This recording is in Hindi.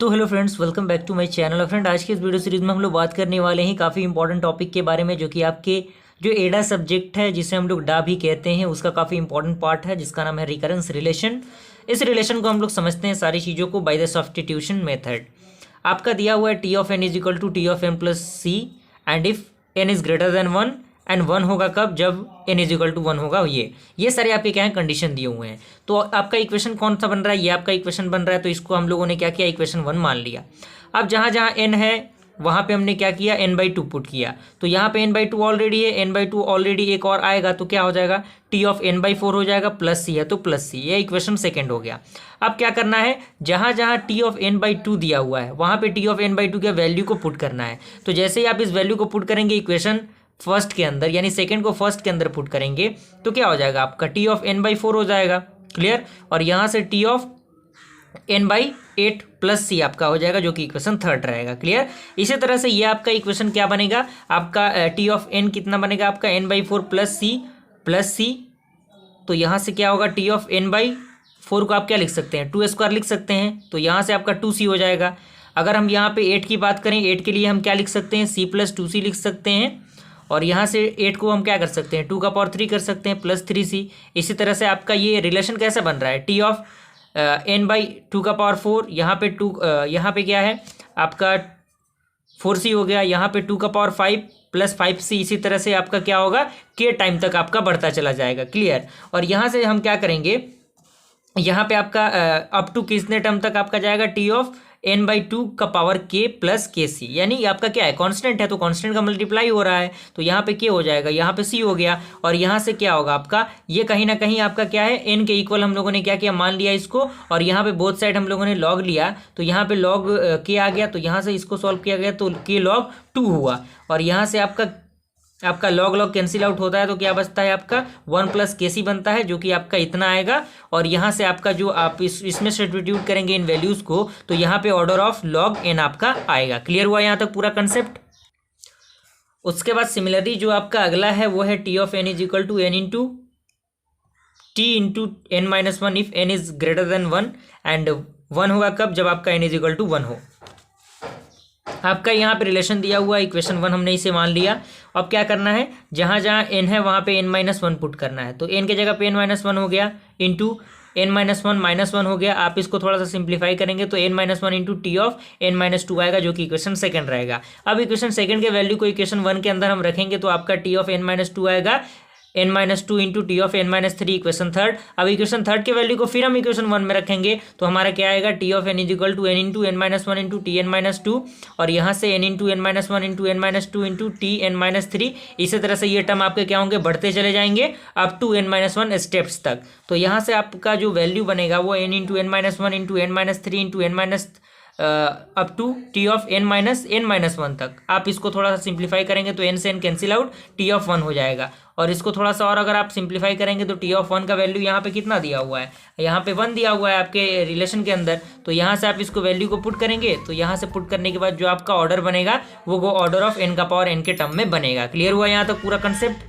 तो hello friends, welcome back to my channel. Friend, आज के इस वीडियो सीरीज में हम लोग बात करने वाले हैं काफ़ी इंपॉर्टेंट टॉपिक के बारे में, जो कि आपके जो एडा सब्जेक्ट है, जिसे हम लोग डा भी कहते हैं, उसका काफ़ी इंपॉर्टेंट पार्ट है, जिसका नाम है रिकरेंस रिलेशन। इस रिलेशन को हम लोग समझते हैं सारी चीज़ों को बाय द सब्स्टिट्यूशन मेथड। आपका दिया हुआ है t of n is equal to t of n plus c and if n is greater than one, and one होगा कब, जब n is equal to one होगा। ये सारे आपके क्या है, कंडीशन दिए हुए हैं। तो आपका इक्वेशन कौन सा बन रहा है, ये आपका इक्वेशन बन रहा है, तो इसको हम लोगों ने क्या किया, इक्वेशन वन मान लिया। अब जहाँ जहाँ एन है वहाँ पे हमने क्या किया, एन बाई टू पुट किया। तो यहाँ पे एन बाई टू ऑलरेडी है, एन बाई टू ऑलरेडी एक और आएगा, तो क्या हो जाएगा, t of N by four हो जाएगा, प्लस सी है तो प्लस सी। ये इक्वेशन सेकेंड हो गया। अब क्या करना है, जहाँ जहाँ t of N by two दिया हुआ है वहाँ पे t of N by two के वैल्यू को पुट करना है। तो जैसे ही आप इस वैल्यू को पुट करेंगे इक्वेशन फर्स्ट के अंदर, यानी सेकंड को फर्स्ट के अंदर पुट करेंगे, तो क्या हो जाएगा, आपका T of N by four हो जाएगा। क्लियर। और यहाँ से T of N by eight plus C आपका हो जाएगा, जो कि इक्वेशन थर्ड रहेगा। क्लियर। इसी तरह से ये आपका इक्वेशन क्या बनेगा, आपका टी ऑफ एन कितना बनेगा, आपका n by four plus c. तो यहाँ से क्या होगा, t of N by four को आप क्या लिख सकते हैं, टू स्क्वायर लिख सकते हैं, तो यहाँ से आपका टू सी हो जाएगा। अगर हम यहाँ पे एट की बात करें, एट के लिए हम क्या लिख सकते हैं, सी प्लस टू सी लिख सकते हैं। और यहाँ से एट को हम क्या कर सकते हैं, टू का पावर थ्री कर सकते हैं, प्लस थ्री सी। इसी तरह से आपका ये रिलेशन कैसे बन रहा है, t of N by two का पावर फोर, यहाँ पे यहाँ पे क्या है आपका फोर सी हो गया, यहाँ पे टू का power five plus five c. इसी तरह से आपका क्या होगा, के टाइम तक आपका बढ़ता चला जाएगा। क्लियर। और यहाँ से हम क्या करेंगे, यहाँ पे आपका अप टू कितने टर्म तक आपका जाएगा, t of N by two का power k plus k c, यानी आपका क्या है, कांस्टेंट है, तो कांस्टेंट का मल्टीप्लाई हो रहा है, तो यहाँ पे के हो जाएगा, यहाँ पे सी हो गया। और यहाँ से क्या होगा आपका, ये कहीं ना कहीं आपका क्या है, एन के इक्वल हम लोगों ने क्या किया, मान लिया इसको। और यहाँ पे बोथ साइड हम लोगों ने लॉग लिया, तो यहाँ पे लॉग के आ गया, तो यहाँ से इसको सॉल्व किया गया, तो के लॉग टू हुआ। और यहाँ से आपका लॉग लॉग कैंसिल आउट होता है, तो क्या बचता है, आपका वन प्लस के सी बनता है, जो कि आपका इतना आएगा। और यहाँ से आपका जो आप इसमें सब्स्टिट्यूट करेंगे इन वैल्यूज़ को, तो यहाँ पे ऑर्डर ऑफ लॉग एन आपका आएगा। क्लियर हुआ यहाँ तक पूरा कंसेप्ट। उसके बाद सिमिलरली जो आपका अगला है वो है t of n is equal to n into t into n minus one if n is greater than one, and one होगा कब, जब आपका n is equal to one हो। आपका यहाँ पे रिलेशन दिया हुआ है, इक्वेशन वन हमने इसे मान लिया। अब क्या करना है, जहाँ जहाँ एन है वहाँ पे एन माइनस वन पुट करना है। तो एन के जगह पे एन माइनस वन हो गया, इंटू एन माइनस वन हो गया। आप इसको थोड़ा सा सिंप्लीफाई करेंगे तो N minus one into T of N minus two आएगा, जो कि इक्वेशन सेकंड रहेगा। अब इक्वेशन सेकंड के वैल्यू को इक्वेशन वन के अंदर हम रखेंगे, तो आपका T of N minus two आएगा, N minus two into T of N minus three, equation third. अब इक्वेशन थर्ड के वैल्यू को फिर हम इक्वेशन वन में रखेंगे, तो हमारा क्या आएगा, t of n is equal to n into n minus one into t n minus two, और यहाँ से n into n minus one into n minus two into t n minus three. इसी तरह से ये टर्म आपके क्या होंगे, बढ़ते चले जाएंगे up to n minus one steps तक। तो यहाँ से आपका जो वैल्यू बनेगा वो n into n minus one into n minus three into n minus up to t of N minus one तक। आप इसको थोड़ा सा सिंप्लीफाई करेंगे तो एन से n cancel out, t of one हो जाएगा। और इसको थोड़ा सा और अगर आप सिंप्लीफाई करेंगे तो टी ऑफ वन का वैल्यू यहाँ पे कितना दिया हुआ है, यहाँ पे वन दिया हुआ है आपके रिलेशन के अंदर। तो यहाँ से आप इसको वैल्यू को पुट करेंगे, तो यहाँ से पुट करने के बाद जो आपका ऑर्डर बनेगा वो ऑर्डर ऑफ एन का पावर एन के टर्म में बनेगा। क्लियर हुआ यहाँ तक पूरा कंसेप्ट।